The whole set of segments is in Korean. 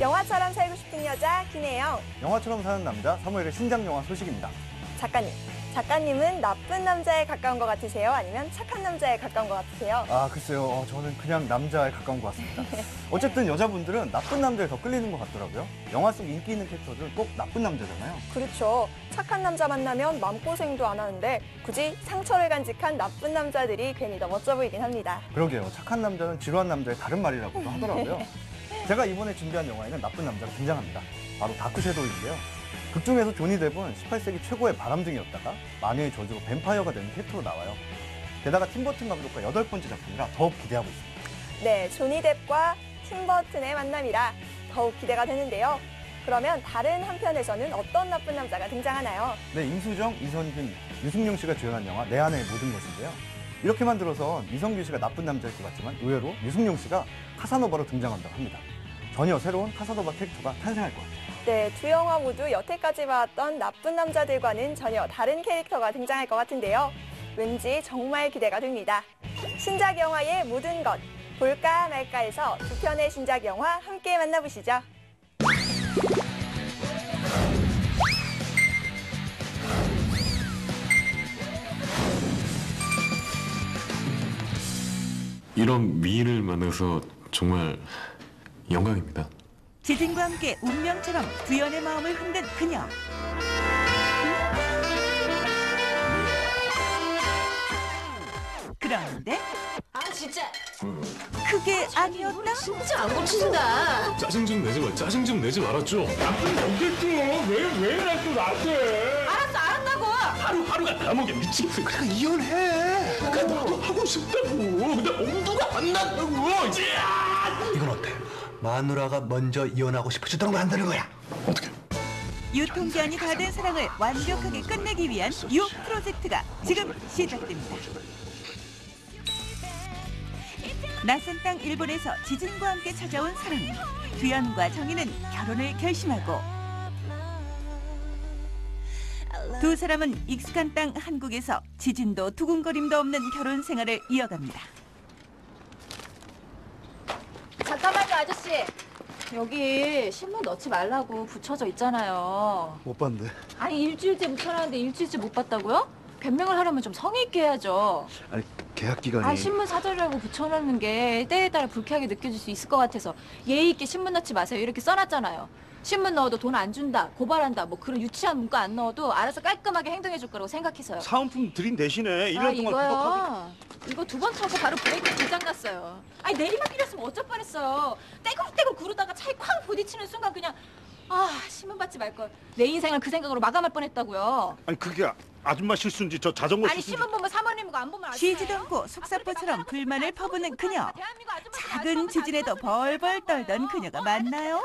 영화처럼 살고 싶은 여자 김혜영. 영화처럼 사는 남자 사무엘의 신작 영화 소식입니다. 작가님은 나쁜 남자에 가까운 것 같으세요? 아니면 착한 남자에 가까운 것 같으세요? 글쎄요. 저는 그냥 남자에 가까운 것 같습니다. 어쨌든 여자분들은 나쁜 남자에 더 끌리는 것 같더라고요. 영화 속 인기 있는 캐릭터들은 꼭 나쁜 남자잖아요. 그렇죠. 착한 남자 만나면 마음고생도 안 하는데 굳이 상처를 간직한 나쁜 남자들이 괜히 더 멋져 보이긴 합니다. 그러게요. 착한 남자는 지루한 남자의 다른 말이라고도 하더라고요. 제가 이번에 준비한 영화에는 나쁜 남자가 등장합니다. 바로 다크섀도우인데요. 극 중에서 조니 뎁은 18세기 최고의 바람둥이였다가 마녀의 저주로 뱀파이어가 되는 캐릭터로 나와요. 게다가 팀 버튼 감독과 8번째 작품이라 더욱 기대하고 있습니다. 네, 조니 뎁과 팀 버튼의 만남이라 더욱 기대가 되는데요. 그러면 다른 한편에서는 어떤 나쁜 남자가 등장하나요? 네, 임수정, 이선균, 유승용 씨가 주연한 영화 내 안의 모든 것인데요. 이렇게만 들어선 이성균 씨가 나쁜 남자일 것 같지만 의외로 유승용 씨가 카사노바로 등장한다고 합니다. 전혀 새로운 카사노바 캐릭터가 탄생할 것 같아요. 네, 두 영화 모두 여태까지 봐왔던 나쁜 남자들과는 전혀 다른 캐릭터가 등장할 것 같은데요. 왠지 정말 기대가 됩니다. 신작 영화의 모든 것, 볼까 말까에서 두 편의 신작 영화 함께 만나보시죠. 이런 미인을 만나서 정말 영광입니다. 지진과 함께 운명처럼 두연의 마음을 흔든 그녀. 그런데 진짜 그게 아니었다? 진짜 안 고친다. 짜증 좀 내지 마. 짜증 좀 내지 말았죠. 왜 이래 또 나한테? 알았다고. 하루가 다 먹여 미치겠어. 그냥 이혼해. 그러니까 나도 하고 싶다고. 근데 엄두가 안 난다고. 이건 어때? 마누라가 먼저 이혼하고 싶어지도록 만드는 거야. 어떻게? 유통기한이 다 된 사랑을 완벽하게 끝내기 위한 유 프로젝트가 지금 시작됩니다. 낯선 땅 일본에서 지진과 함께 찾아온 사랑. 두연과 정희는 결혼을 결심하고 두 사람은 익숙한 땅 한국에서 지진도 두근거림도 없는 결혼 생활을 이어갑니다. 잠깐만요, 아저씨. 여기 신문 넣지 말라고 붙여져 있잖아요. 못 봤는데. 아니 일주일째 붙여놨는데 일주일째 못 봤다고요? 변명을 하려면 좀 성의 있게 해야죠. 아니, 계약 기간이. 아 신문 사절이라고 붙여놓는 게 때에 따라 불쾌하게 느껴질 수 있을 것 같아서 예의 있게 신문 넣지 마세요. 이렇게 써놨잖아요. 신문 넣어도 돈 안 준다, 고발한다, 뭐 그런 유치한 문구 안 넣어도 알아서 깔끔하게 행동해 줄 거라고 생각해서요. 사은품 드린 대신에 1년 동안 이거요? 이거 2번 타고 바로 브레이크 고장 났어요. 아니 내리막길이었으면 어쩔 뻔했어요. 떼굴떼굴 구르다가 차에 쾅 부딪히는 순간 그냥 신문 받지 말걸. 내 인생을 그 생각으로 마감할 뻔했다고요. 아니 그게 아줌마 실수인지 저 자전거 아니 실수인지. 신문 보면 사모님이고 안 보면 쉬지도 않고 속사포처럼 불만을 퍼부는 그녀. 작은 지진에도 벌벌 떨던 그녀가 맞나요?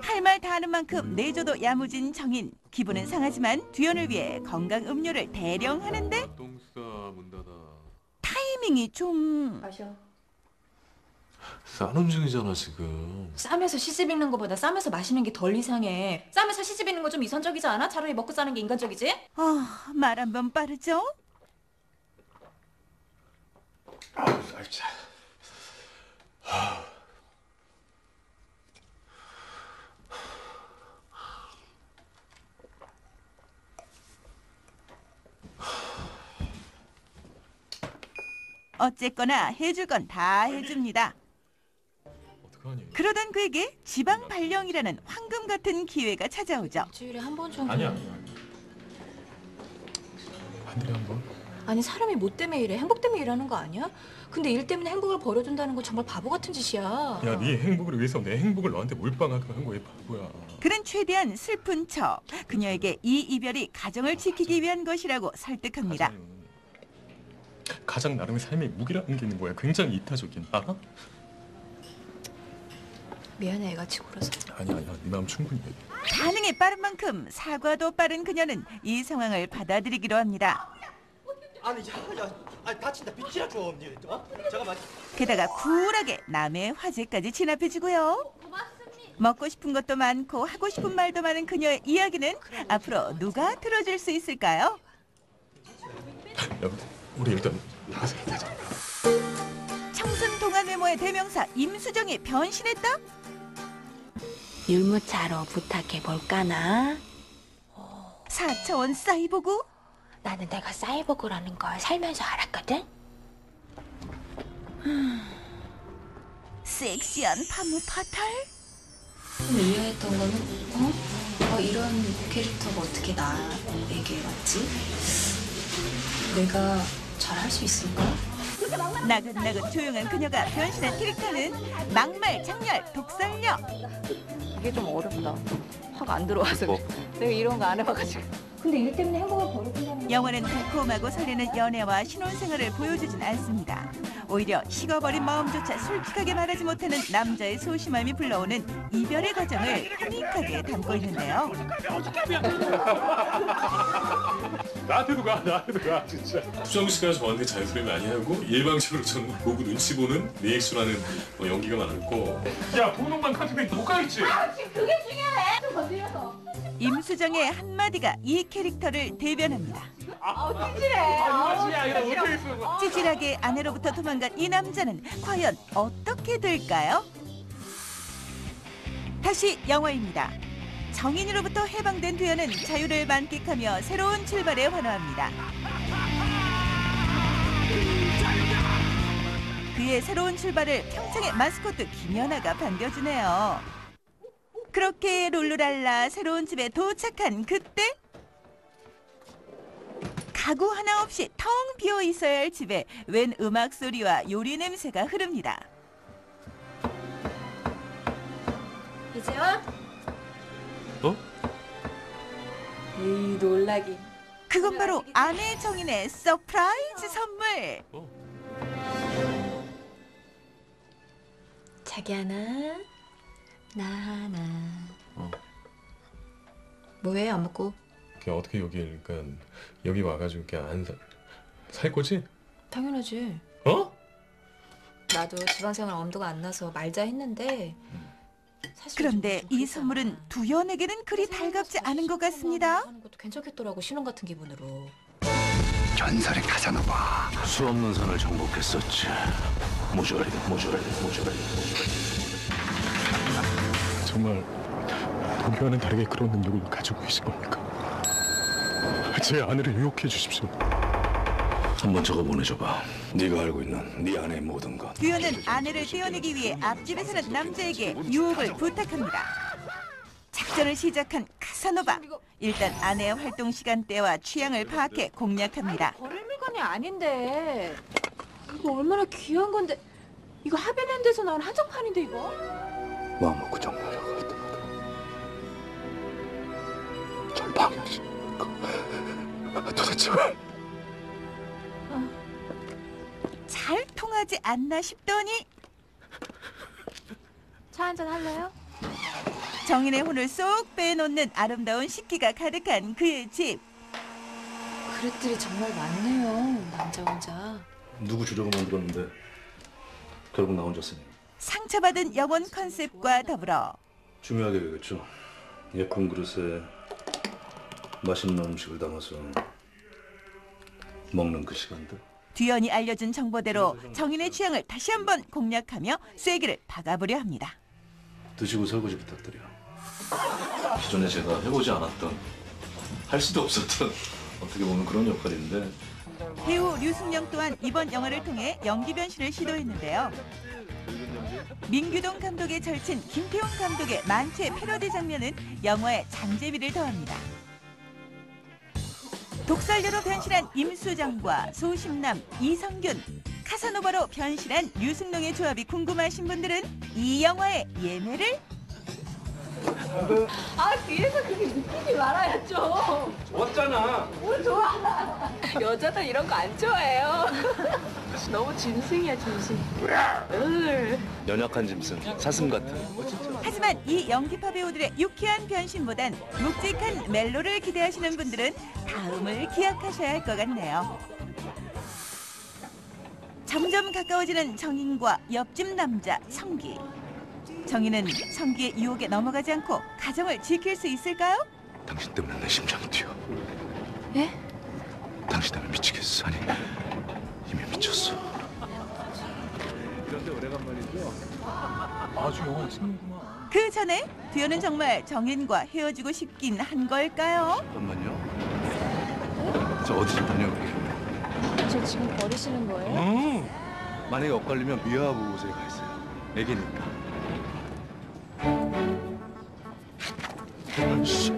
할 말 다 하는 만큼 내조도 야무진 정인. 기분은 상하지만 두연을 위해 건강 음료를 대령 하는데 똥싸 문 닫아. 타이밍이 좀... 마셔. 싸는 중이잖아 지금. 쌈에서 시집 읽는 것보다 쌈에서 마시는 게 덜 이상해. 쌈에서 시집 읽는 거 좀 이선적이지 않아? 차라리 먹고 사는 게 인간적이지? 말 한 번 빠르죠? 어쨌거나 해줄 건 다 해줍니다. 어떡하니? 그러던 그에게 지방 발령이라는 황금 같은 기회가 찾아오죠. 일주일에 한 번 정도. 아니야. 한 달에 한 번? 아니 사람이 뭐 때문에 일해? 행복 때문에 일하는 거 아니야? 근데 일 때문에 행복을 버려둔다는 건 정말 바보 같은 짓이야. 야, 네 행복을 위해서 내 행복을 너한테 몰빵하게 한 거야, 바보야. 그는 최대한 슬픈 척 그녀에게 이 이별이 가정을 지키기 위한 것이라고 설득합니다. 가장 나름의 삶의 무기라는 게 있는 거야. 굉장히 이타적인. 알아? 미안해 애가 치고 그래서. 아니야. 네 마음 충분히 해. 반응이 빠른 만큼 사과도 빠른 그녀는 이 상황을 받아들이기로 합니다. 아니, 다친다. 빛이라 좀. 잠깐만. 게다가 쿨하게 남의 화제까지 진압해주고요. 먹고 싶은 것도 많고 하고 싶은 말도 많은 그녀의 이야기는 앞으로 누가 들어줄 수 있을까요? 야, 우리 일단 나가서 얘기하자. 청순 동안 외모의 대명사 임수정이 변신했다? 율무차로 부탁해 볼까나? 4차원 사이보그? 나는 내가 사이보그라는 걸 살면서 알았거든? 섹시한 파무 파탈? 의아했던 거는 이런 캐릭터가 어떻게 나에게 왔지? 내가 잘할 수 있을까? 나긋나긋 조용한 그녀가 변신한 캐릭터는 막말, 장렬, 독설력. 이게 좀 어렵다. 화가 안 들어와서 그래. 내가 이런 거 안 해봐가지고. 근데 일 때문에 행복을 버리고 영화는 달콤하고 설레는 연애와 신혼생활을 보여주진 않습니다. 오히려 식어버린 마음조차 솔직하게 말하지 못하는 남자의 소심함이 불러오는 이별의 과정을 코믹하게 담고 있는데요. 나한테도 가 진짜. 수정 씨가 저한테 잔소리 많이 하고 일방적으로 저는 보고 눈치 보는 리액션하는 연기가 많았고. 야 부동만 카드면 못 가겠지. 지금 그게 중요해. 좀 건드려서. 임수정의 한마디가 이 캐릭터를 대변합니다. 찌질해. 찌질하게 아내로부터 도망간 이 남자는 과연 어떻게 될까요? 다시 영화입니다. 정인이로부터 해방된 두현은 자유를 만끽하며 새로운 출발에 환호합니다. 그의 새로운 출발을 평창의 마스코트 김연아가 반겨주네요. 그렇게 룰루랄라 새로운 집에 도착한 그때 가구 하나 없이 텅 비어 있어야 할 집에 웬 음악 소리와 요리 냄새가 흐릅니다. 이제야? 어? 에이 놀라긴. 그건 바로 아내 정인의 서프라이즈 선물. 자기 하나, 나 하나. 뭐해 안 먹고? 그냥 어떻게 여기 와가지고 그냥 살 거지? 당연하지. 어? 나도 지방생활 엄두가 안 나서 말자 했는데 사실 그런데 좀 이 그랬잖아. 선물은 두현에게는 그리 달갑지 않은 것 같습니다. 하는 것도 괜찮겠더라고 신혼 같은 기분으로. 전설의 카사노바. 수 없는 선을 정복했었지. 모조리. 정말 도교와는 다르게 그런 능력을 가지고 계신 겁니까? 제 아내를 유혹해 주십시오. 한번 적어 보내줘봐. 네가 알고 있는 네 아내의 모든 것. 두현은 아내를 떼어내기 위해 앞집에 사는 남자에게 유혹을 부탁합니다. 작전을 시작한 카사노바. 일단 아내의 활동 시간대와 취향을 파악해 공략합니다. 버릴 물건이 아닌데. 이거 얼마나 귀한 건데. 이거 하비랜드에서 나온 한정판인데 이거. 마음 먹고 정리하려고 할 때마다 절 방해하시니까 도대체 왜? 잘 통하지 않나 싶더니 차 한잔 할래요? 정인의 혼을 쏙 빼놓는 아름다운 식기가 가득한 그의 집. 그릇들이 정말 많네요. 남자 혼자. 누구 주려고 만들었는데 결국 나 혼자 쓰니. 상처받은 영혼 컨셉과 더불어 중요하게 여겼죠. 예쁜 그릇에 맛있는 음식을 담아서 먹는 그 시간들. 두현이 알려준 정보대로 정인의 취향을 다시 한번 공략하며 쐐기를 박아보려 합니다. 드시고 설거지 부탁드려. 기존에 제가 해보지 않았던, 할 수도 없었던 어떻게 보면 그런 역할인데. 배우 류승룡 또한 이번 영화를 통해 연기 변신을 시도했는데요. 민규동 감독의 절친 김태훈 감독의 만취의 패러디 장면은 영화에 잔재미를 더합니다. 독살녀로 변신한 임수정과 소심남 이성균, 카사노바로 변신한 류승룡의 조합이 궁금하신 분들은 이 영화의 예매를 뒤에서 그렇게 느끼지 말아야죠. 좋았잖아. 뭘 좋아. 여자들 이런 거 안 좋아해요. 너무 짐승이야 짐승. 연약한 짐승, 사슴 같은. 하지만 이 연기파 배우들의 유쾌한 변신보단 묵직한 멜로를 기대하시는 분들은 다음을 기약하셔야 할 것 같네요. 점점 가까워지는 정인과 옆집 남자 성기. 정인은 성기의 유혹에 넘어가지 않고 가정을 지킬 수 있을까요? 당신 때문에 내 심장이 뛰어. 예? 당신 때문에 미치겠어. 아니, 이미 미쳤어. 이런데 오래간만이죠? 아주 영화 찍는구만. 그 전에 두현은 정말 정인과 헤어지고 싶긴 한 걸까요? 잠깐만요. 저 어디 좀 다녀올게요. 저 지금 버리시는 거예요? 만약에 엇갈리면 미아부 곳에 가 있어요. 애기니까. 씨.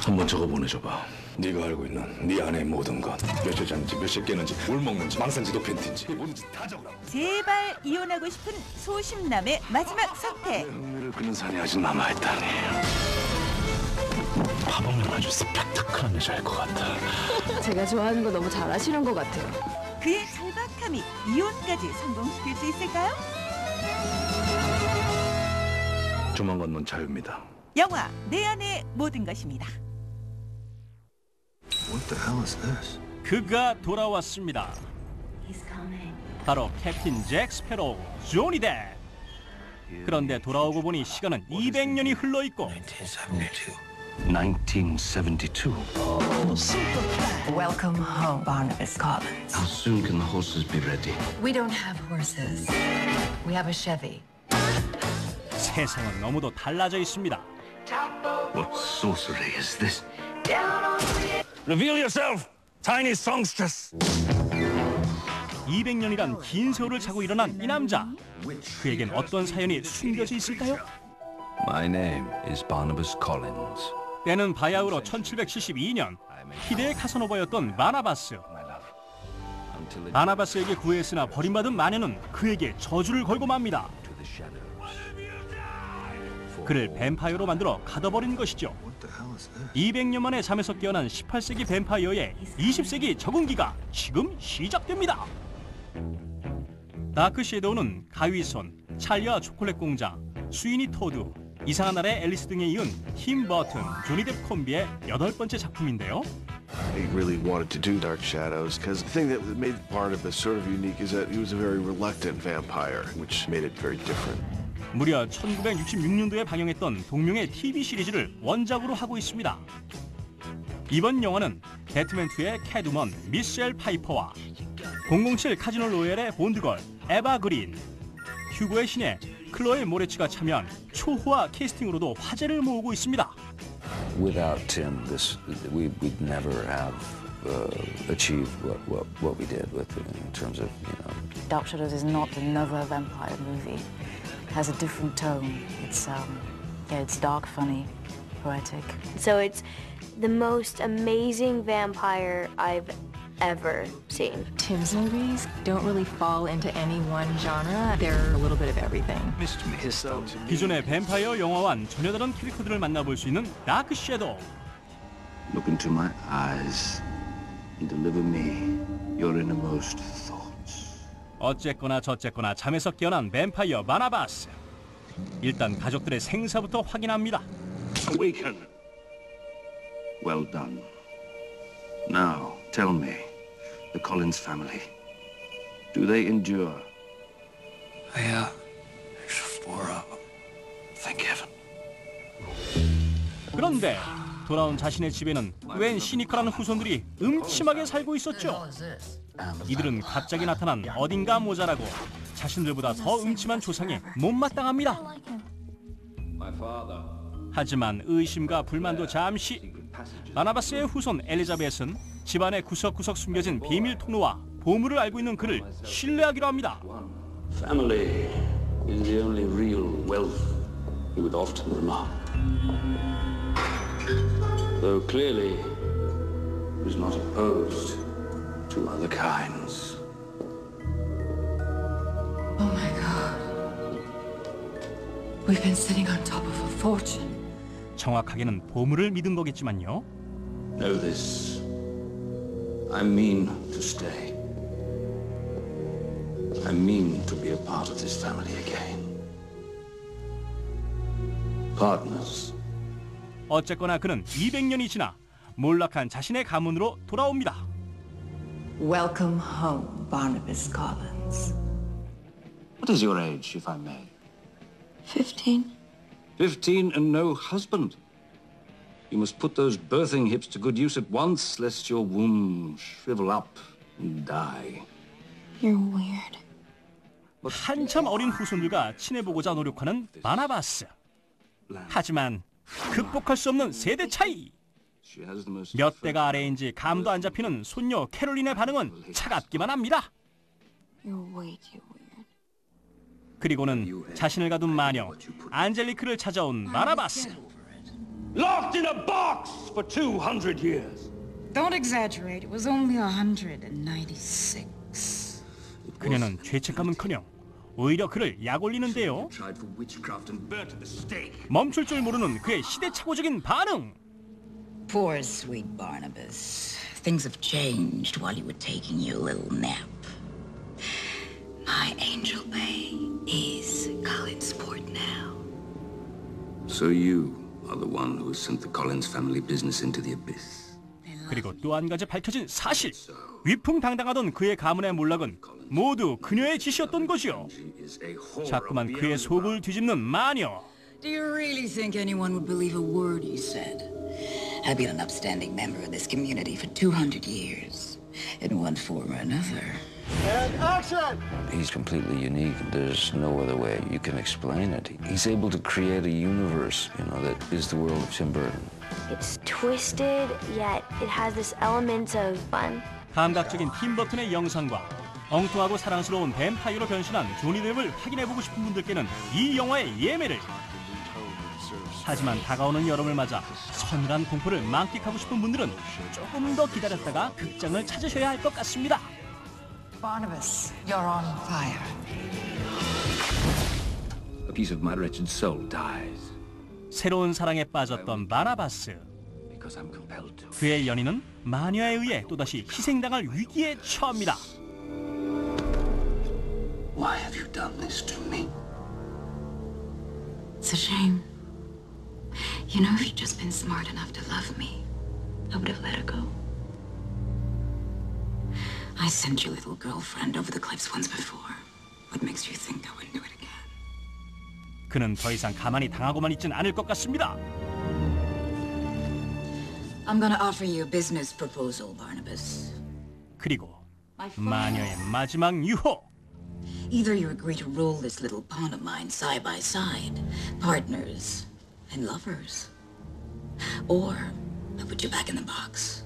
한번 적어 보내줘봐. 네가 알고 있는 네 아내의 모든 것. 몇 여자인지 몇 시 깨는지 뭘 먹는지 망상지도 팬티인지 뭐든지 다 적으라고. 제발 이혼하고 싶은 소심남의 마지막 선택. 흥미를 끄는 산이 아직 남아있다니. 봐보면 아주 스펙타클한 여자일 것 같아. 제가 좋아하는 거 너무 잘하시는 것 같아요. 그의 절박함이 이혼까지 성공시킬 수 있을까요? 조만간 넌 자유입니다. 영화 내 안의 모든 것입니다. What the hell is this? 그가 돌아왔습니다. 바로 캡틴 잭 스패로우, 조니 뎁. 그런데 돌아오고 보니 시간은 200년이 흘러있고 1972. Welcome home, Barnabas Collins. How soon can the horses be ready? We don't have horses. We have a Chevy. 세상은 너무도 달라져 있습니다. What sorcery is this? Reveal yourself, tiny songstress. 200년이란 긴 세월을 자고 일어난 이 남자. 그에겐 어떤 사연이 숨겨져 있을까요? My name is Barnabas Collins. 때는 바야흐로 1772년 희대의 카사노바였던 바나바스. 바나바스에게 구애했으나 버림받은 마녀는 그에게 저주를 걸고 맙니다. 그를 뱀파이어로 만들어 가둬버린 것이죠. 200년 만에 잠에서 깨어난 18세기 뱀파이어의 20세기 적응기가 지금 시작됩니다. 다크 섀도우는 가위손, 찰리와 초콜릿 공장, 스위니 토드, 이상한 나라의 앨리스 등에 이은 팀 버튼, 조니 뎁 콤비의 8번째 작품인데요. He really wanted to do Dark Shadows because the thing that made Barnabas sort of unique is that he was a very reluctant vampire, which made it very different. 무려 1966년도에 방영했던 동명의 TV 시리즈를 원작으로 하고 있습니다. 이번 영화는 배트맨2의 캐트우먼 미셸 파이퍼와 007 카지노 로얄의 본드걸 에바 그린, 휴고의 신의 클로에 모레츠가 참여한 초호화 캐스팅으로도 화제를 모으고 있습니다. Without Tim, we'd never have achieved what we did with it in terms of, you know. Dark Shadows is not another vampire movie. It has a different tone. It's dark, funny, poetic. So it's the most amazing vampire I've ever seen. Tim's movies don't really fall into any one genre. They're a little bit of everything. 기존의 뱀파이어 영화와는 전혀 다른 캐릭터들을 만나볼 수 있는 다크 섀도우. Look into my eyes and deliver me your innermost thoughts. 어쨌거나 저쨌거나 잠에서 깨어난 뱀파이어 바나바스. 일단 가족들의 생사부터 확인합니다. Awaken. Well done. Now, tell me, the Collins family, do they endure? Yeah, there's 4 of them. Thank heaven. 그런데 돌아온 자신의 집에는 웬 시니컬한 후손들이 음침하게 살고 있었죠. 이들은 갑자기 나타난 어딘가 모자라고 자신들보다 더 음침한 조상에 못마땅합니다. 하지만 의심과 불만도 잠시. 바나바스의 후손 엘리자벳은 집안의 구석구석 숨겨진 비밀 통로와 보물을 알고 있는 그를 신뢰하기로 합니다. Family is the only real wealth, he would often remark. Though clearly he was not opposed to other kinds. Oh my God. We've been sitting on top of a fortune. 정확하게는 보물을 믿은 거겠지만요. Know this. I mean to stay. I mean to be a part of this family again. Partners. 어쨌거나 그는 200년이 지나 몰락한 자신의 가문으로 돌아옵니다. Welcome home, Barnabas Collins. What is your age, if I may? 15. 15 and no husband. You must put those birthing hips to good use at once, lest your womb shrivel up and die. You're weird. 한참 어린 후손들과 친해보고자 노력하는 바나바스. 하지만 극복할 수 없는 세대 차이. 몇 대가 아래인지 감도 안 잡히는 손녀 캐롤린의 반응은 차갑기만 합니다. You're way too weird. 그리고는 자신을 가둔 마녀 안젤리크를 찾아온 바나바스. Locked in a box for 200 years. Don't exaggerate. It was only 196. 그녀는 죄책감은커녕 오히려 그를 약올리는데요. 멈출 줄 모르는 그의 시대착오적인 반응. Poor sweet Barnabas. Things have changed while you were taking your little nap. My angel bay is Collinsport now. So you are the one who sent the Collins family business into the abyss. 그리고 또 한 가지 밝혀진 사실. 위풍당당하던 그의 가문의 몰락은 모두 그녀의 짓이었던 것이요. 자꾸만 그의 속을 뒤집는 마녀. Do you really think anyone would believe a word you said? I've been an upstanding member of this community for 200 years, in one form or another. And action! He's completely unique. There's no other way you can explain it. He's able to create a universe, that is the world of Tim Burton. It's twisted, yet it has this element of fun. 감각적인 팀 버튼의 영상과 엉뚱하고 사랑스러운 뱀파이어로 변신한 조니 뎁을 확인해보고 싶은 분들께는 이 영화의 예매를. 하지만 다가오는 여름을 맞아 서늘한 공포를 만끽하고 싶은 분들은 조금 더 기다렸다가 극장을 찾으셔야 할 것 같습니다. Barnabas, you're on fire. A piece of my wretched soul dies. 새로운 사랑에 빠졌던 바나바스. 그의 연인은 마녀에 의해 또다시 희생당할 위기에 처합니다. Why have you done this to me? It's a shame. You know, if you'd just been smart enough to love me, I would have let her go. I sent your little girlfriend over the cliffs once before. What makes you think I wouldn't do it again? 그는 더 이상 가만히 당하고만 있진 않을 것 같습니다. I'm gonna offer you a business proposal, Barnabas. 그리고 마녀의 마지막 유혹. Either you agree to rule this little pawn of mine side by side, partners and lovers, or I put you back in the box.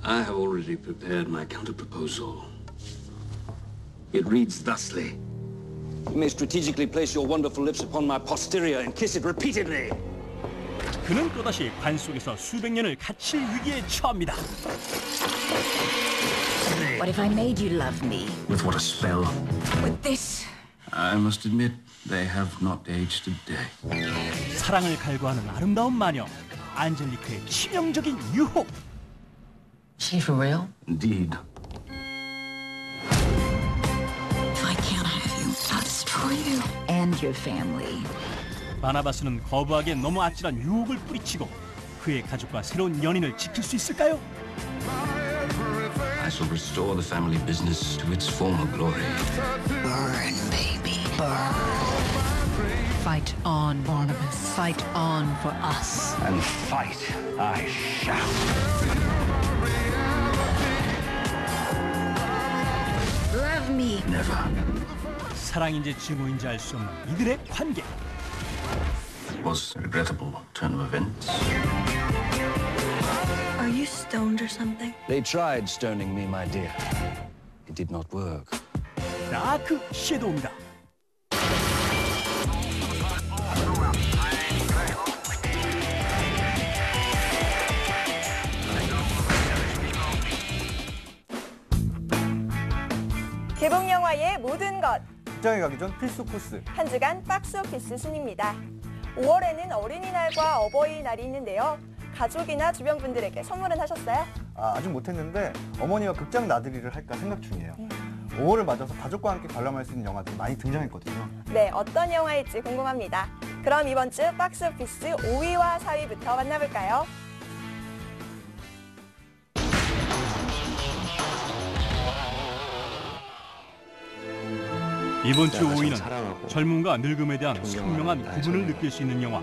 I have already prepared my counter-proposal. It reads thusly. You may strategically place your wonderful lips upon my posterior and kiss it repeatedly. 그는 또다시 관 속에서 수백 년을 갇힐 위기에 처합니다. What if I made you love me? With what a spell. With this? I must admit, they have not aged a day. 사랑을 갈구하는 아름다운 마녀 안젤리크의 치명적인 유혹. She for real? Indeed. If I can't have you, I'll destroy you and your family. 바나바스는 거부하기엔 너무 아찔한 유혹을 뿌리치고 그의 가족과 새로운 연인을 지킬 수 있을까요? I shall restore the family business to its former glory. Burn, baby, burn. Fight on, Barnabas. Fight on for us. And fight I shall. Love me. Never. 사랑인지 증오인지 알 수 없는 이들의 관계. It was a regrettable turn of events. Are you stoned or something? They tried stoning me, my dear. It did not work. 다크 섀도우입니다. 개봉 영화의 모든 것. 극장에 가기 전 필수 코스. 한 주간 박스오피스 순입니다. 5월에는 어린이날과 어버이날이 있는데요. 가족이나 주변 분들에게 선물은 하셨어요? 아직 못했는데 어머니와 극장 나들이를 할까 생각 중이에요. 5월을 맞아서 가족과 함께 관람할 수 있는 영화들이 많이 등장했거든요. 네, 어떤 영화일지 궁금합니다. 그럼 이번 주 박스오피스 5위와 4위부터 만나볼까요? 이번 주 5위는 젊음과 늙음에 대한 선명한 구분을 느낄 수 있는 영화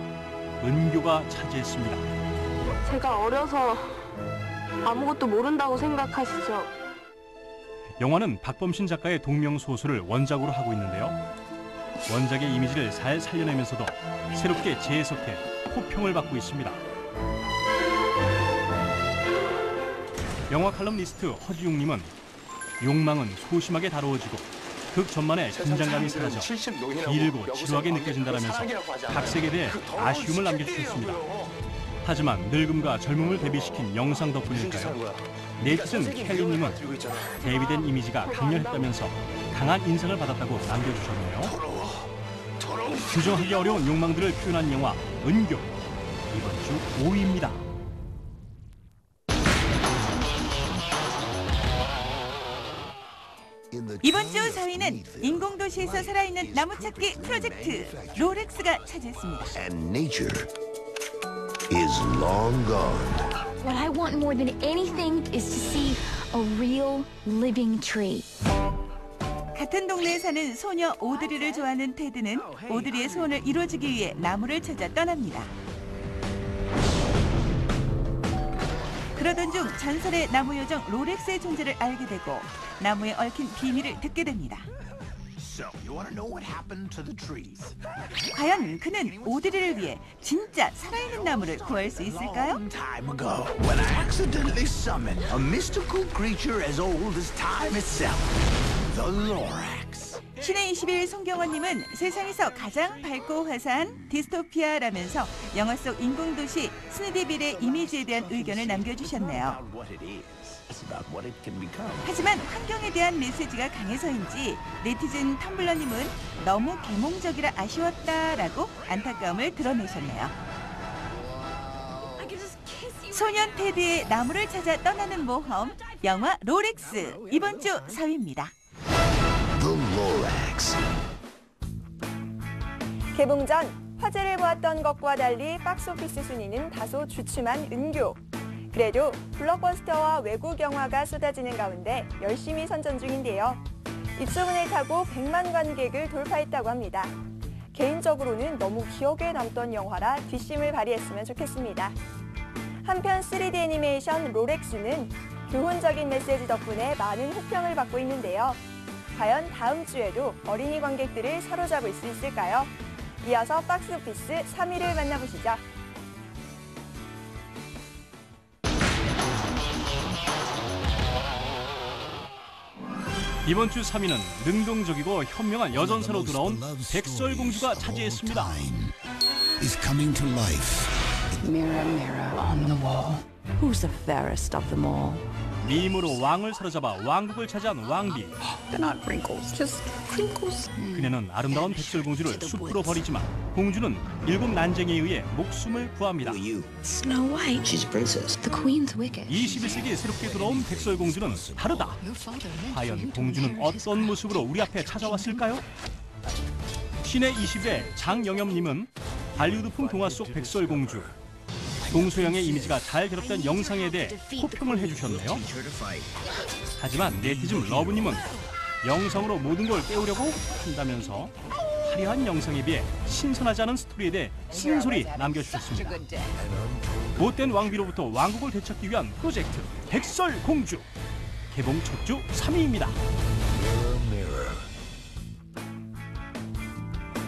은교가 차지했습니다. 제가 어려서 아무것도 모른다고 생각하시죠? 영화는 박범신 작가의 동명 소설을 원작으로 하고 있는데요. 원작의 이미지를 잘 살려내면서도 새롭게 재해석해 호평을 받고 있습니다. 영화 칼럼니스트 허지용님은 욕망은 소심하게 다루어지고 극전만의 긴장감이 사라져 길고 지루하게 느껴진다라면서 각색에 대해 아쉬움을 남겨주셨습니다. 하지만 늙음과 젊음을 대비시킨 영상 덕분일까요? 네티즌 켈리님은 대비된 이미지가 강렬했다면서 강한 인상을 받았다고 남겨주셨네요. 규정하기 어려운 욕망들을 표현한 영화 은교, 이번 주 5위입니다. 이번 주 4위는 인공도시에서 살아있는 나무찾기 프로젝트 로렉스가 차지했습니다. And nature is long gone. What I want more than anything is to see a real living tree. 같은 동네에 사는 소녀 오드리를 좋아하는 테드는 오드리의 소원을 이루어주기 위해 나무를 찾아 떠납니다. 그러던 중 전설의 나무 요정 로렉스의 존재를 알게 되고 나무에 얽힌 비밀을 듣게 됩니다. 과연 그는 오드리를 위해 진짜 살아있는 나무를 구할 수 있을까요? Time ago, when I accidentally summoned a mystical creature as old as time itself, the Lorax. 신의 21 송경원님은 세상에서 가장 밝고 화사한 디스토피아라면서 영화 속 인공도시 스누디빌의 이미지에 대한 의견을 남겨주셨네요. 하지만 환경에 대한 메시지가 강해서인지 네티즌 텀블러님은 너무 계몽적이라 아쉬웠다라고 안타까움을 드러내셨네요. 소년 테드의 나무를 찾아 떠나는 모험, 영화 로렉스, 이번 주 4위입니다. The Lorax. 개봉 전 화제를 보았던 것과 달리 박스오피스 순위는 다소 주춤한 은교. 그래도 블록버스터와 외국 영화가 쏟아지는 가운데 열심히 선전 중인데요. 입소문을 타고 100만 관객을 돌파했다고 합니다. 개인적으로는 너무 기억에 남던 영화라 뒷심을 발휘했으면 좋겠습니다. 한편 3D 애니메이션 로렉스는 교훈적인 메시지 덕분에 많은 호평을 받고 있는데요. 과연 다음 주에도 어린이 관객들을 사로잡을 수 있을까요? 이어서 박스오피스 3위를 만나보시죠. 이번 주 3위는 능동적이고 현명한 여전사로 돌아온 백설공주가 차지했습니다. Is coming to life. Mirror, mirror on the wall. Who's the fairest of them all? 미임으로 왕을 사로잡아 왕국을 차지한 왕비. They're not wrinkles, just crinkles. 그녀는 아름다운 백설공주를 숲으로 버리지만 공주는 7 난쟁이에 의해 목숨을 구합니다. Snow White. She's a princess. The queen's wicked. 21세기에 새롭게 돌아온 백설공주는 다르다. 과연 공주는 어떤 모습으로 우리 앞에 찾아왔을까요? 신의 20회 장영엽님은 할리우드풍 동화 속 백설공주, 동서양의 이미지가 잘 결합된 영상에 대해 호평을 해주셨네요. 하지만 네티즌 러브님은 영상으로 모든 걸 깨우려고 한다면서 화려한 영상에 비해 신선하지 않은 스토리에 대해 쓴소리 남겨주셨습니다. 못된 왕비로부터 왕국을 되찾기 위한 프로젝트 백설공주, 개봉 첫 주 3위입니다.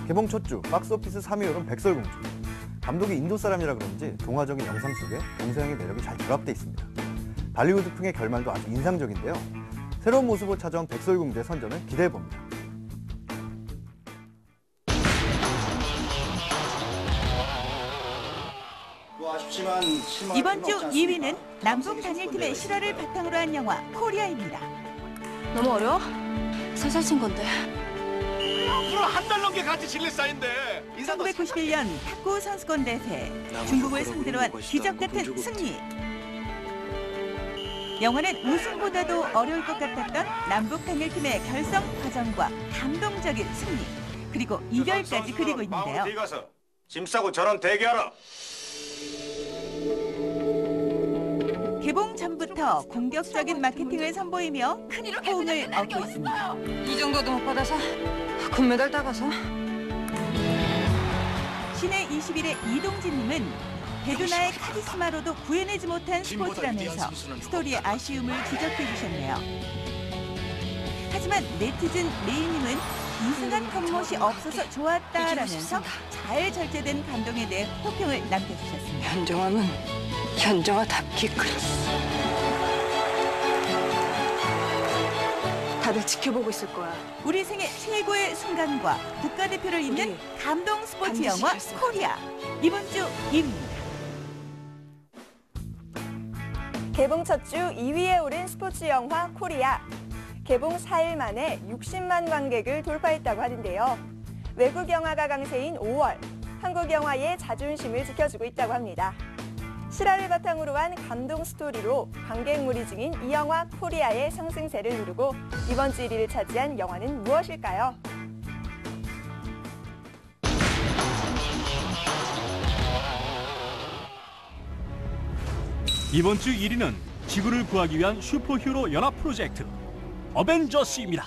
개봉 첫 주 박스오피스 3위 오른 백설공주. 감독이 인도 사람이라 그런지 동화적인 영상 속에 동서양의 매력이 잘 결합돼 있습니다. 발리우드풍의 결말도 아주 인상적인데요. 새로운 모습으로 찾아온 백설공주의 선전을 기대해봅니다. 이번 주 2위는 남북 단일팀의 실화를 바탕으로 한 영화 코리아입니다. 너무 어려워? 살살 친 건데. 앞으로 한 달 넘게 같이 질릴 사이인데. 1991년 탁구 선수권 대회, 중국을 상대로 한 기적 같은 승리. 영화는 우승보다도 어려울 것 같았던 남북 단일팀의 결성 과정과 감동적인 승리, 그리고 이별까지 그리고 있는데요. 가서 짐 싸고 저런 대기하라. 개봉 전부터 공격적인 마케팅을 선보이며 큰 호응을 얻고 있습니다. 이 정도도 못 받아서 금메달 따가서. 신의 21의 이동진님은 배두나의 카리스마로도 구해내지 못한 스포츠라면서 스토리의 아쉬움을 지적해 주셨네요. 하지만 네티즌 레이님은 이승한 겉멋이 없어서 좋았다라면서 잘 절제된 감동에 대해 호평을 남겨주셨습니다. 현정아는 현정아답게 그렸어. 다들 지켜보고 있을 거야. 우리 생애 최고의 순간과 국가대표를 잇는 감동 스포츠 영화 코리아. 이번 주 2위입니다. 개봉 첫 주 2위에 오른 스포츠 영화 코리아. 개봉 4일 만에 60만 관객을 돌파했다고 하는데요. 외국 영화가 강세인 5월, 한국 영화의 자존심을 지켜주고 있다고 합니다. 실화를 바탕으로 한 감동 스토리로 관객물이 증인 이 영화 코리아의 상승세를 누르고 이번 주 1위를 차지한 영화는 무엇일까요? 이번 주 1위는 지구를 구하기 위한 슈퍼히어로 연합 프로젝트 어벤져스입니다.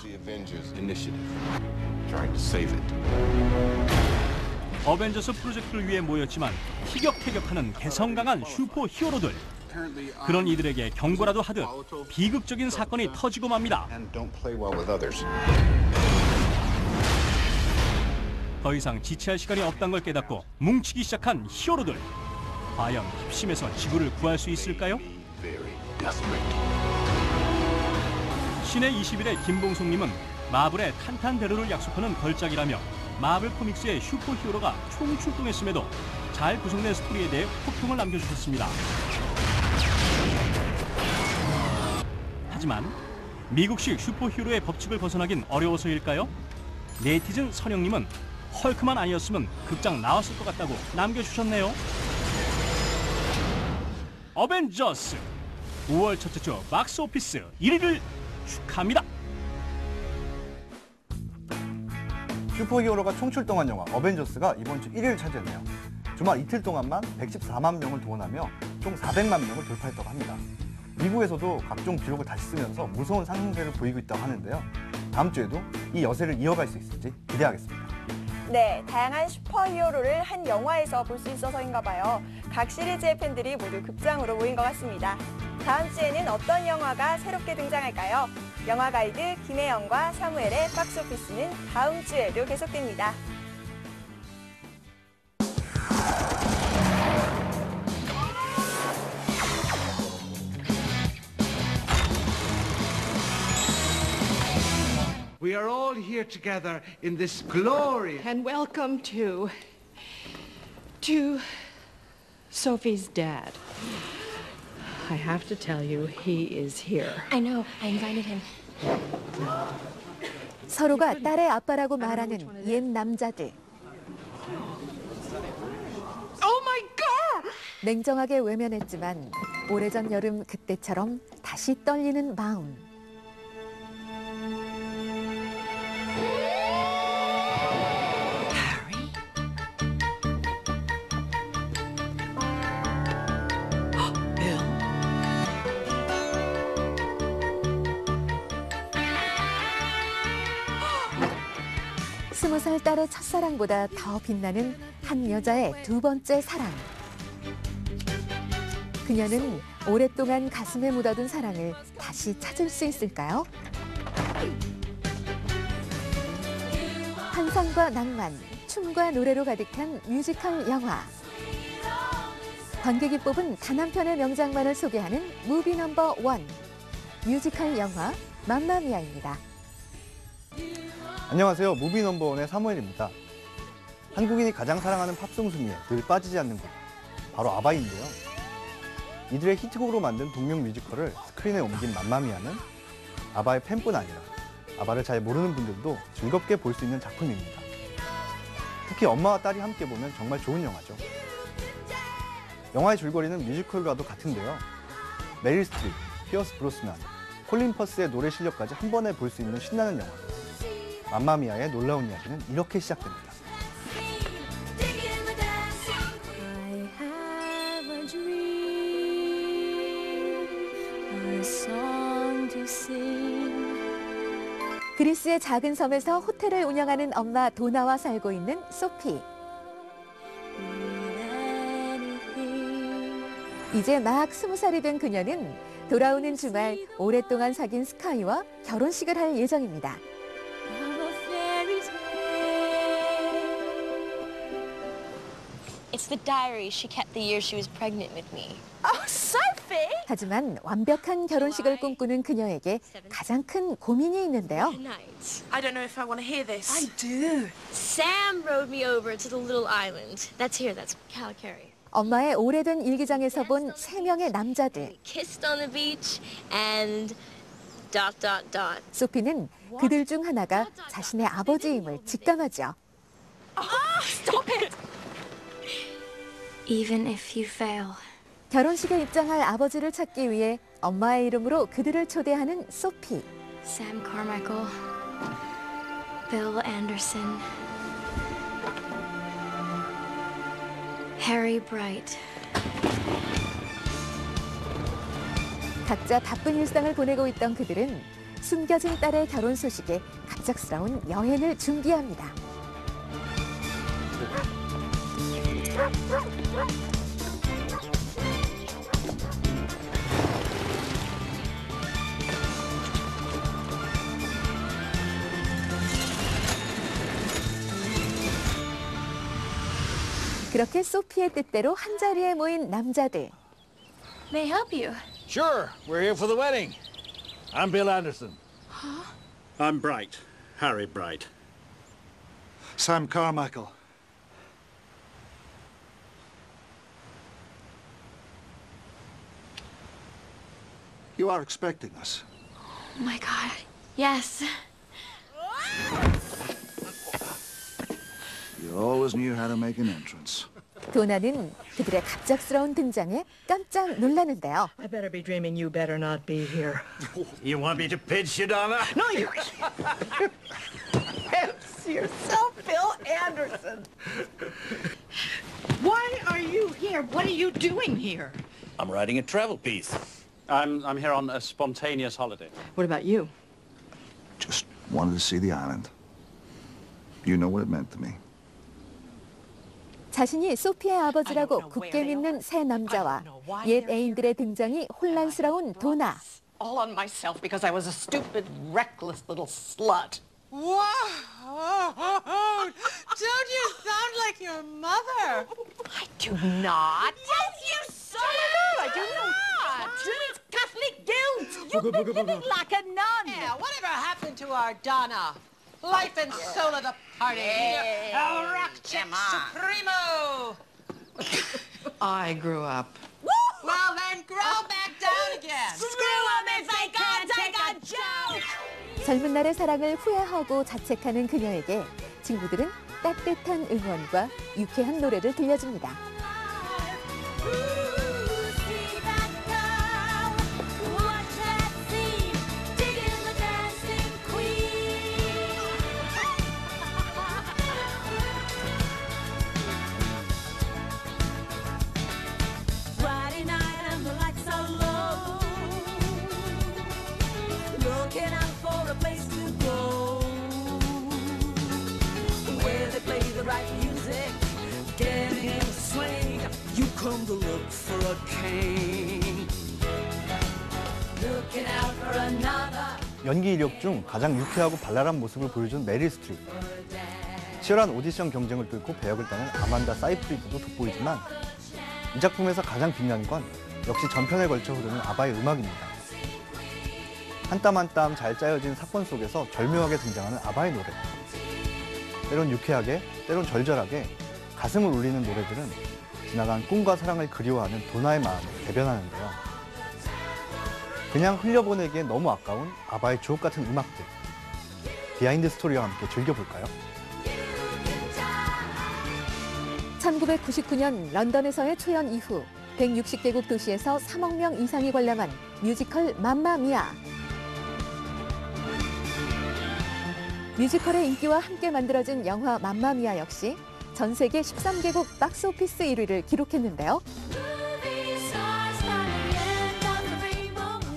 어벤져스 프로젝트를 위해 모였지만 티격태격하는 개성강한 슈퍼히어로들. 그런 이들에게 경고라도 하듯 비극적인 사건이 터지고 맙니다. 더 이상 지체할 시간이 없다는 걸 깨닫고 뭉치기 시작한 히어로들. 과연 힘심에서 지구를 구할 수 있을까요? 신의 21의 김봉숙님은 마블의 탄탄대로를 약속하는 걸작이라며 마블 코믹스의 슈퍼히어로가 총출동했음에도 잘 구성된 스토리에 대해 호평을 남겨주셨습니다. 하지만 미국식 슈퍼히어로의 법칙을 벗어나긴 어려워서일까요? 네티즌 선영님은 헐크만 아니었으면 극장 나왔을 것 같다고 남겨주셨네요. 어벤져스 5월 첫째 주 박스오피스 1위를 축하합니다. 슈퍼히어로가 총출동한 영화 어벤져스가 이번 주 1위를 차지했네요. 주말 이틀 동안만 114만 명을 동원하며 총 400만 명을 돌파했다고 합니다. 미국에서도 각종 기록을 다시 쓰면서 무서운 상승세를 보이고 있다고 하는데요. 다음 주에도 이 여세를 이어갈 수 있을지 기대하겠습니다. 네, 다양한 슈퍼히어로를 한 영화에서 볼 수 있어서인가 봐요. 각 시리즈의 팬들이 모두 극장으로 모인 것 같습니다. 다음 주에는 어떤 영화가 새롭게 등장할까요? 영화 가이드 김혜영과 사무엘의 박스오피스는 다음 주에도 계속됩니다. We are all here together in this glory. And welcome to Sophie's dad. I have to tell you, he is here. I know. I invited him. 서로가 딸의 아빠라고 말하는 옛 남자들. Oh my God! 냉정하게 외면했지만 오래전 여름 그때처럼 다시 떨리는 마음. 스무 살 딸의 첫사랑보다 더 빛나는 한 여자의 두 번째 사랑. 그녀는 오랫동안 가슴에 묻어둔 사랑을 다시 찾을 수 있을까요? 환상과 낭만, 춤과 노래로 가득한 뮤지컬 영화. 관객이 뽑은 단 한 편의 명장만을 소개하는 무비 넘버 1. 뮤지컬 영화 맘마미아입니다. 안녕하세요. 무비 넘버원의 사무엘입니다. 한국인이 가장 사랑하는 팝송 순위에 늘 빠지지 않는 곡, 바로 아바인데요. 이들의 히트곡으로 만든 동명 뮤지컬을 스크린에 옮긴 맘마미아는 아바의 팬뿐 아니라 아바를 잘 모르는 분들도 즐겁게 볼 수 있는 작품입니다. 특히 엄마와 딸이 함께 보면 정말 좋은 영화죠. 영화의 줄거리는 뮤지컬과도 같은데요. 메릴 스트립, 피어스 브로스난, 콜린 퍼스의 노래 실력까지 한 번에 볼 수 있는 신나는 영화. 맘마미아의 놀라운 이야기는 이렇게 시작됩니다. I have a dream, a song to sing. 그리스의 작은 섬에서 호텔을 운영하는 엄마 도나와 살고 있는 소피. 이제 막 20살이 된 그녀는 돌아오는 주말 오랫동안 사귄 스카이와 결혼식을 할 예정입니다. It's the diary she kept the year she was pregnant with me. Oh, Sophie! 하지만 완벽한 결혼식을 꿈꾸는 그녀에게 가장 큰 고민이 있는데요. I don't know if I want to hear this. I do. Sam rowed me over to the little island. That's here. That's Calicari. 엄마의 오래된 일기장에서 본 3명의 남자들. Kissed on the beach and ... 소피는 그들 중 하나가 자신의 아버지임을 직감하죠. Stop it! Even if you fail. 결혼식에 입장할 아버지를 찾기 위해 엄마의 이름으로 그들을 초대하는 소피. Sam Carmichael, Bill Anderson, Harry Bright. 각자 바쁜 일상을 보내고 있던 그들은 숨겨진 딸의 결혼 소식에 갑작스러운 여행을 준비합니다. 그렇게 소피의 뜻대로 한자리에 모인 남자들. May I help you? Sure, we're here for the wedding. I'm Bill Anderson. Huh? I'm Bright, Harry Bright. Sam Carmichael. You are expecting us. Oh my God, yes. You always knew how to make an entrance. 도나는 그들의 갑작스러운 등장에 깜짝 놀라는데요. I better be dreaming you better not be here. You want me to pitch you, Donna? No, you Helps yourself, Bill Anderson. Why are you here? What are you doing here? I'm writing a travel piece. I'm here on a spontaneous holiday. What about you? Just wanted to see the island. You know what it meant to me. 자신이 소피의 아버지라고 굳게 믿는 새 남자와 옛 애인들의 등장이 혼란스러운 도나. All on myself because I was a stupid, reckless little slut. Whoa! Don't you sound like your mother? I do not. Yes, you so I do not. It's Catholic guilt. You've been living like a nun. Yeah, whatever happened to our Donna? Life and soul of the party. El rock chick supremo. I grew up. Well, then grow back down again. Screw 'em if they can't take a joke. 젊은 날의 사랑을 후회하고 자책하는 그녀에게 친구들은 따뜻한 응원과 유쾌한 노래를 들려줍니다. Come to look for a king. Looking out for another. 연기 이력 중 가장 유쾌하고 발랄한 모습을 보여준 메릴 스트립. 치열한 오디션 경쟁을 뚫고 배역을 따는 아만다 사이프리드도 돋보이지만 이 작품에서 가장 빛나는 건 역시 전편에 걸쳐 흐르는 아바의 음악입니다. 한 땀 한 땀 잘 짜여진 사건 속에서 절묘하게 등장하는 아바의 노래. 때론 유쾌하게, 때론 절절하게 가슴을 울리는 노래들은 지나간 꿈과 사랑을 그리워하는 도나의 마음을 대변하는데요. 그냥 흘려보내기엔 너무 아까운 아바의 주옥 같은 음악들. 비하인드 스토리와 함께 즐겨볼까요? 1999년 런던에서의 초연 이후 160개국 도시에서 3억 명 이상이 관람한 뮤지컬 맘마미아. 뮤지컬의 인기와 함께 만들어진 영화 맘마미아 역시 전 세계 13개국 박스오피스 1위를 기록했는데요.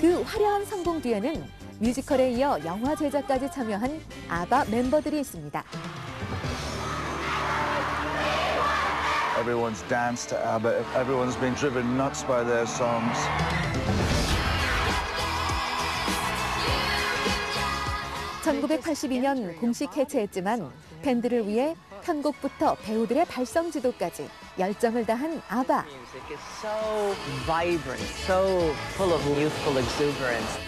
그 화려한 성공 뒤에는 뮤지컬에 이어 영화 제작까지 참여한 아바 멤버들이 있습니다. Everyone's danced to ABBA. Everyone's been driven nuts by their songs. (1982년) 공식 해체했지만 팬들을 위해 편곡부터 배우들의 발성 지도까지 열정을 다한 아바. Music is so vibrant, so full of youthful exuberance.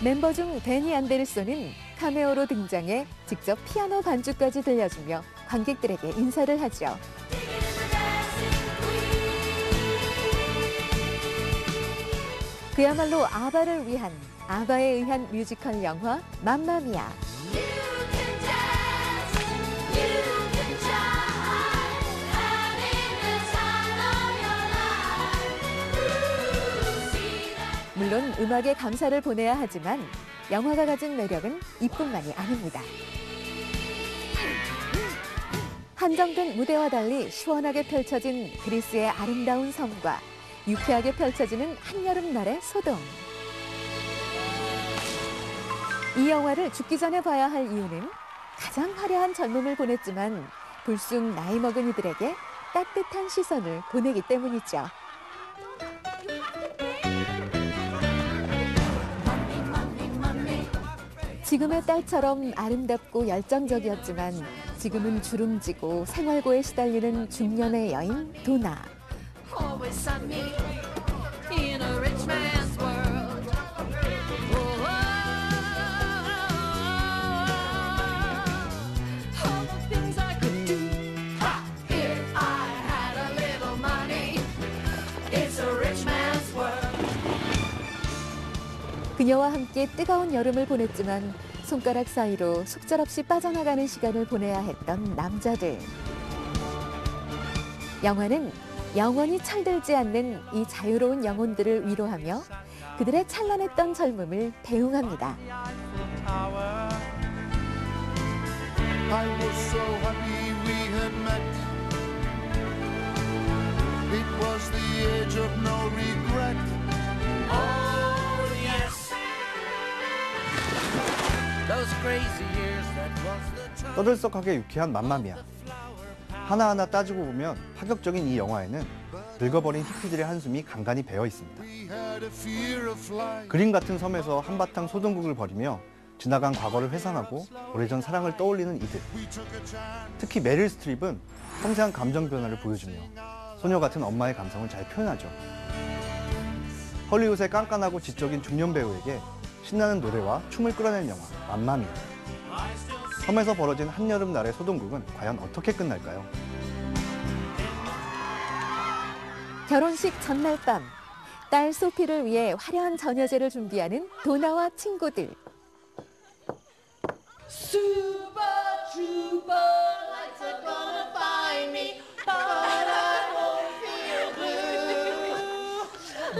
멤버 중 데니 안데르손은 카메오로 등장해 직접 피아노 반주까지 들려주며 관객들에게 인사를 하죠. 그야말로 아바를 위한, 아바에 의한 뮤지컬 영화 맘마미아. 물론 음악에 감사를 보내야 하지만 영화가 가진 매력은 이뿐만이 아닙니다. 한정된 무대와 달리 시원하게 펼쳐진 그리스의 아름다운 섬과 유쾌하게 펼쳐지는 한여름날의 소동. 이 영화를 죽기 전에 봐야 할 이유는 가장 화려한 젊음을 보냈지만 불쑥 나이 먹은 이들에게 따뜻한 시선을 보내기 때문이죠. 지금의 딸처럼 아름답고 열정적이었지만 지금은 주름지고 생활고에 시달리는 중년의 여인 도나. 그녀와 함께 뜨거운 여름을 보냈지만 손가락 사이로 속절없이 빠져나가는 시간을 보내야 했던 남자들. 영화는 영원히 철들지 않는 이 자유로운 영혼들을 위로하며 그들의 찬란했던 젊음을 배웅합니다. I was so happy we had met. It was the age of no regret. Oh, yes. Those crazy years that was the time. 떠들썩하게 유쾌한 맘마미아. 하나하나 따지고 보면 파격적인 이 영화에는 늙어버린 히피들의 한숨이 간간히 배어 있습니다. 그림 같은 섬에서 한바탕 소동극을 벌이며 지나간 과거를 회상하고 오래전 사랑을 떠올리는 이들. 특히 메릴 스트립은 섬세한 감정 변화를 보여주며 소녀 같은 엄마의 감성을 잘 표현하죠. 헐리우드의 깐깐하고 지적인 중년 배우에게 신나는 노래와 춤을 끌어낸 영화 맘마미아. 섬에서 벌어진 한여름날의 소동극은 과연 어떻게 끝날까요? 결혼식 전날 밤, 딸 소피를 위해 화려한 저녁제를 준비하는 도나와 친구들. Super Trooper lights are gonna find me, but I won't feel blue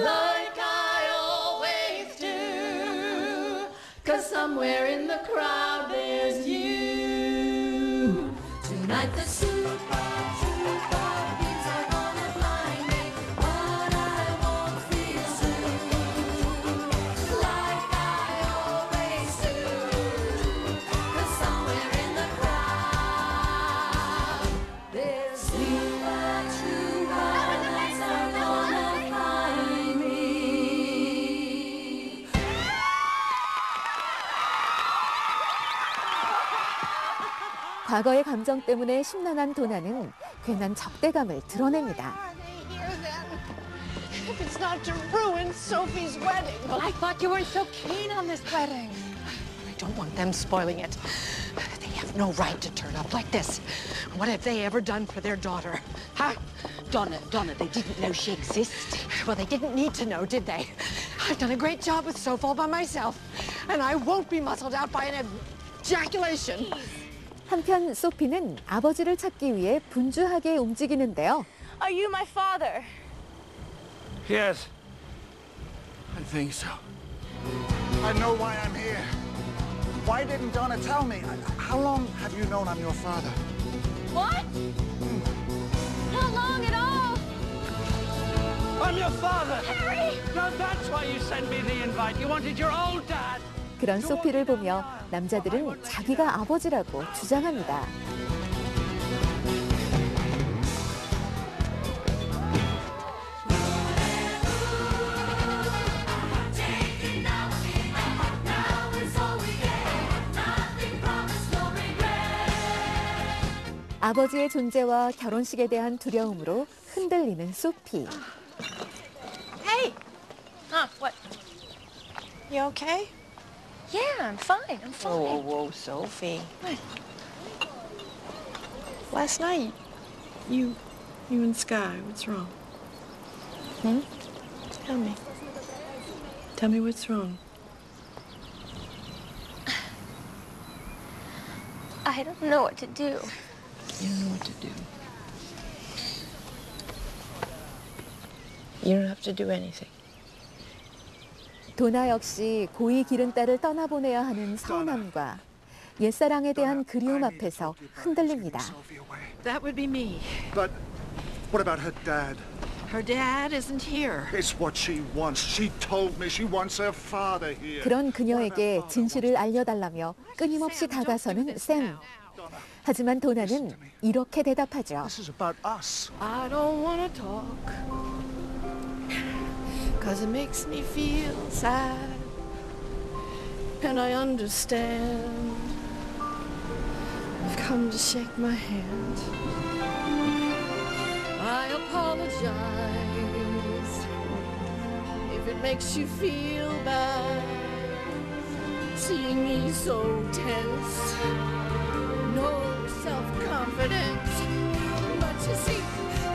like I always do. 'Cause somewhere in the crowd there's you. Tonight the Super Trooper beams are gonna find me, but I won't feel blue like I always do. Somewhere in the crowd, there's Super Trooper lights are gonna find me. 과거의 감정 때문에 심란한 도나는 괜한 적대감을 드러냅니다. If it's not to ruin Sophie's wedding. Well, I thought you weren't so keen on this wedding. I don't want them spoiling it. They have no right to turn up like this. What have they ever done for their daughter? Huh? Donna, they didn't know she existed. Well, they didn't need to know, did they? I've done a great job with Soph all by myself, and I won't be muscled out by an ejaculation. 한편 소피는 아버지를 찾기 위해 분주하게 움직이는데요. Are you my father? Yes, I think so. I know why I'm here. Why didn't Donna tell me? How long have you known I'm your father? What? Not long at all. I'm your father! Harry! No, that's why you sent me the invite. You wanted your old dad. 그런 소피를 보며 남자들은 자기가 아버지라고 주장합니다. 아버지의 존재와 결혼식에 대한 두려움으로 흔들리는 소피. Hey! What? You okay? Yeah, I'm fine. I'm fine. Whoa, Sophie. What? Last night, you and Sky, what's wrong? Tell me. Tell me what's wrong. I don't know what to do. You don't know what to do. You don't have to do anything. 도나 역시 고이 기른 딸을 떠나보내야 하는 서운함과 옛사랑에 대한 그리움 앞에서 흔들립니다. That would be me. But what about her dad? Her dad isn't here. It's what she wants. She told me she wants her father here. 그런 그녀에게 진실을 알려달라며 끊임없이 다가서는 샘. 하지만 도나는 이렇게 대답하죠. This is about us. I don't want to talk. Cause it makes me feel sad. And I understand. I've come to shake my hand. I apologize if it makes you feel bad. Seeing me so tense. No self-confidence. But you see,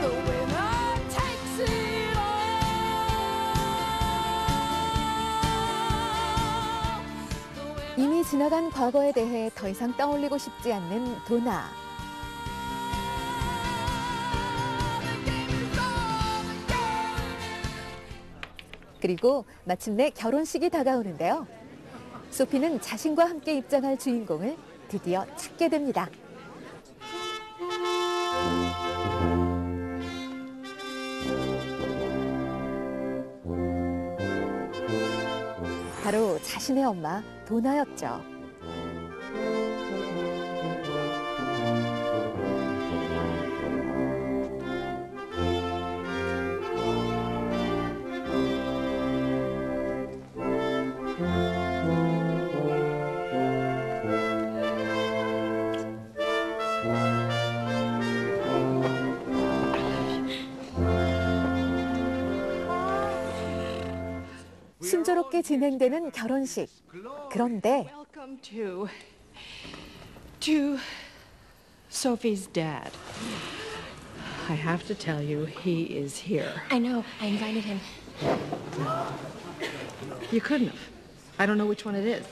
the winner takes it all. 이미 지나간 과거에 대해 더 이상 떠올리고 싶지 않는 도나. 그리고 마침내 결혼식이 다가오는데요. 소피는 자신과 함께 입장할 주인공을 드디어 찾게 됩니다. 바로 자신의 엄마 도나였죠. 순조롭게 진행되는 결혼식. 그런데 Welcome to Sophie's dad. I have to tell you, he is here. I know. I invited him. You couldn't have. I don't know which one it is.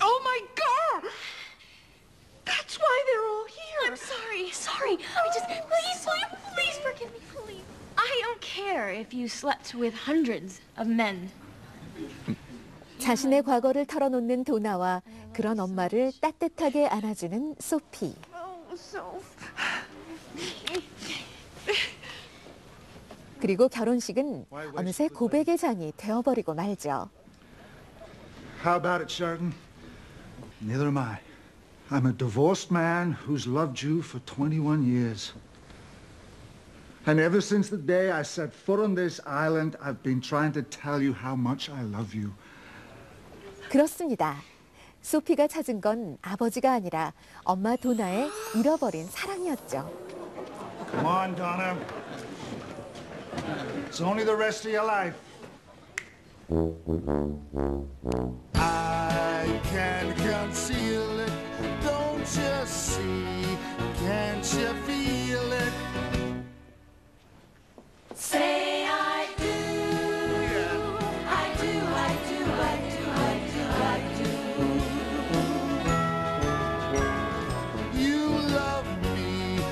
Oh my God! That's why they're all here. I'm sorry. Sorry. Please forgive me, please. I don't care if you slept with hundreds of men. 자신의 과거를 털어놓는 도나와 그런 엄마를 따뜻하게 안아주는 소피. 그리고 결혼식은 어느새 고백의 장이 되어버리고 말죠. How about it, Sheridan? Neither am I. I'm a divorced man who's loved you for 21 years. And ever since the day I set foot on this island, I've been trying to tell you how much I love you. 그렇습니다. 소피가 찾은 건 아버지가 아니라 엄마 도나의 잃어버린 사랑이었죠. Come on, Donna. It's only the rest of your life. I can't conceal it. Don't you see? Can't you feel it? Say I do. I do, I do, I do, I do, I do. You love me,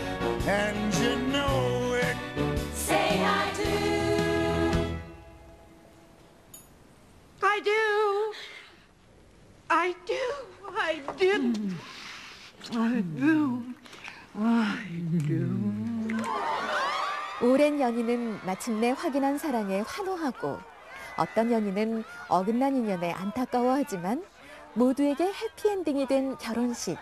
and you know it. Say I do. I do. I do. I did. I do. I do. 오랜 연인은 마침내 확인한 사랑에 환호하고 어떤 연인은 어긋난 인연에 안타까워하지만 모두에게 해피엔딩이 된 결혼식.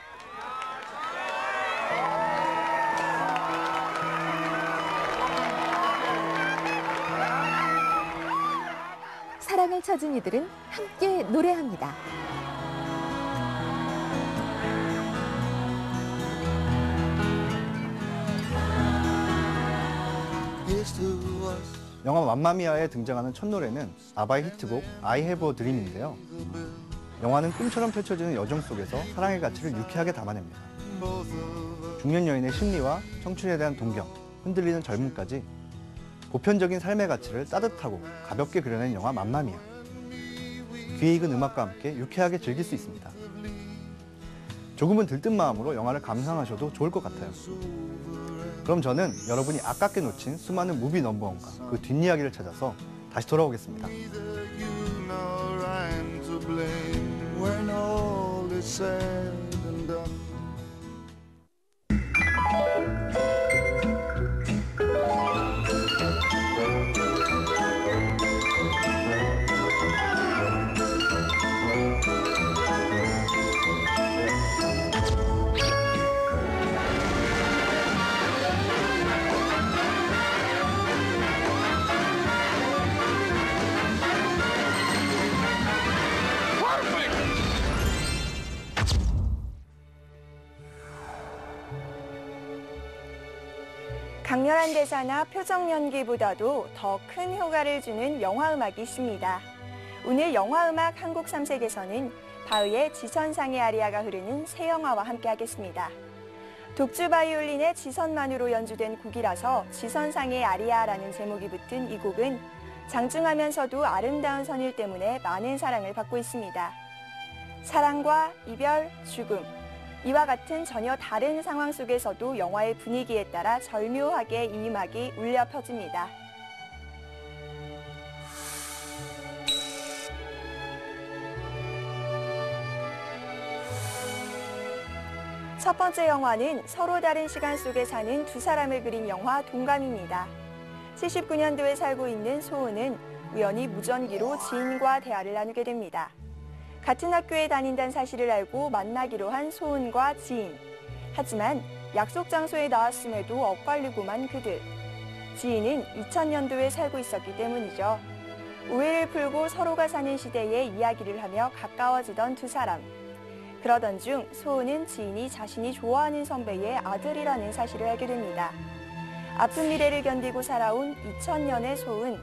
사랑을 찾은 이들은 함께 노래합니다. 영화 맘마미아에 등장하는 첫 노래는 아바의 히트곡 I Have a Dream인데요. 영화는 꿈처럼 펼쳐지는 여정 속에서 사랑의 가치를 유쾌하게 담아냅니다. 중년 여인의 심리와 청춘에 대한 동경, 흔들리는 젊음까지 보편적인 삶의 가치를 따뜻하고 가볍게 그려낸 영화 맘마미아. 귀에 익은 음악과 함께 유쾌하게 즐길 수 있습니다. 조금은 들뜬 마음으로 영화를 감상하셔도 좋을 것 같아요. 그럼 저는 여러분이 아깝게 놓친 수많은 무비 넘버원과 그 뒷이야기를 찾아서 다시 돌아오겠습니다. When all is said and done. 강렬한 대사나 표정 연기보다도 더 큰 효과를 주는 영화음악이 있습니다. 오늘 영화음악 한국 3색에서는 바흐의 지선상의 아리아가 흐르는 새 영화와 함께하겠습니다. 독주 바이올린의 지선만으로 연주된 곡이라서 지선상의 아리아라는 제목이 붙은 이 곡은 장중하면서도 아름다운 선율 때문에 많은 사랑을 받고 있습니다. 사랑과 이별, 죽음, 이와 같은 전혀 다른 상황 속에서도 영화의 분위기에 따라 절묘하게 이 음악이 울려 퍼집니다. 첫 번째 영화는 서로 다른 시간 속에 사는 두 사람을 그린 영화 동감입니다. 79년도에 살고 있는 소은은 우연히 무전기로 지인과 대화를 나누게 됩니다. 같은 학교에 다닌다는 사실을 알고 만나기로 한 소은과 지인. 하지만 약속 장소에 나왔음에도 엇갈리고만 그들. 지인은 2000년도에 살고 있었기 때문이죠. 오해를 풀고 서로가 사는 시대에 이야기를 하며 가까워지던 두 사람. 그러던 중 소은은 지인이 자신이 좋아하는 선배의 아들이라는 사실을 알게 됩니다. 아픈 미래를 견디고 살아온 2000년의 소은.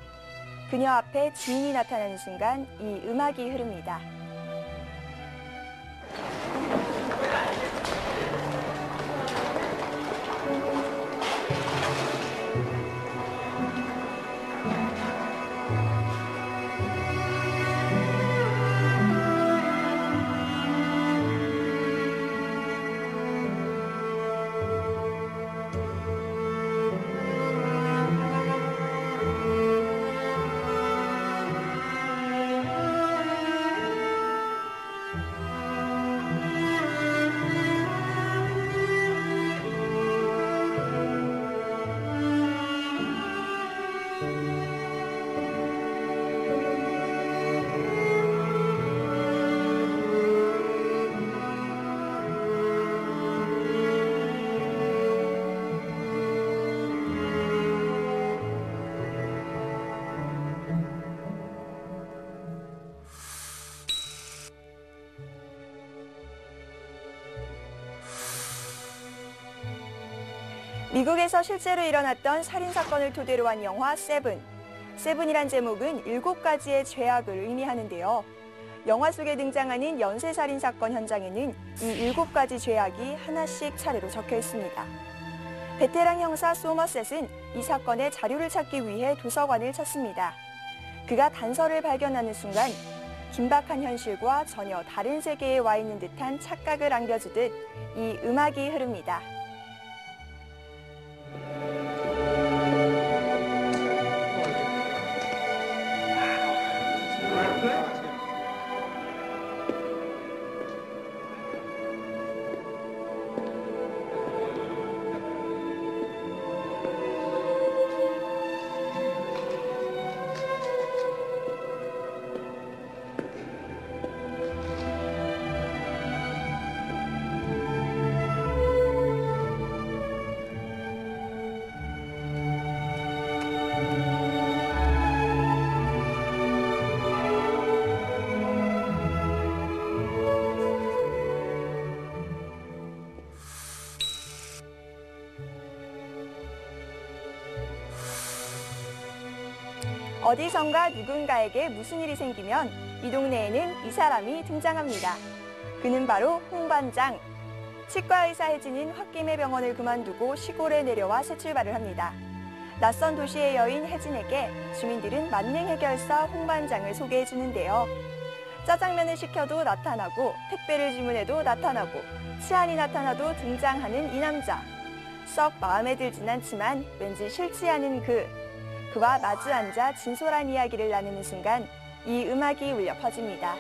그녀 앞에 지인이 나타나는 순간 이 음악이 흐릅니다. 미국에서 실제로 일어났던 살인사건을 토대로 한 영화 세븐. 세븐이란 제목은 7가지의 죄악을 의미하는데요. 영화 속에 등장하는 연쇄살인사건 현장에는 이 7가지 죄악이 하나씩 차례로 적혀 있습니다. 베테랑 형사 소머셋은 이 사건의 자료를 찾기 위해 도서관을 찾습니다. 그가 단서를 발견하는 순간 긴박한 현실과 전혀 다른 세계에 와 있는 듯한 착각을 안겨주듯 이 음악이 흐릅니다. 어디선가 누군가에게 무슨 일이 생기면 이 동네에는 이 사람이 등장합니다. 그는 바로 홍반장. 치과 의사 혜진은 홧김에 병원을 그만두고 시골에 내려와 새 출발을 합니다. 낯선 도시의 여인 혜진에게 주민들은 만능 해결사 홍반장을 소개해 주는데요. 짜장면을 시켜도 나타나고 택배를 주문해도 나타나고 치안이 나타나도 등장하는 이 남자. 썩 마음에 들진 않지만 왠지 싫지 않은 그와 마주 앉아 진솔한 이야기를 나누는 순간 이 음악이 울려 퍼집니다.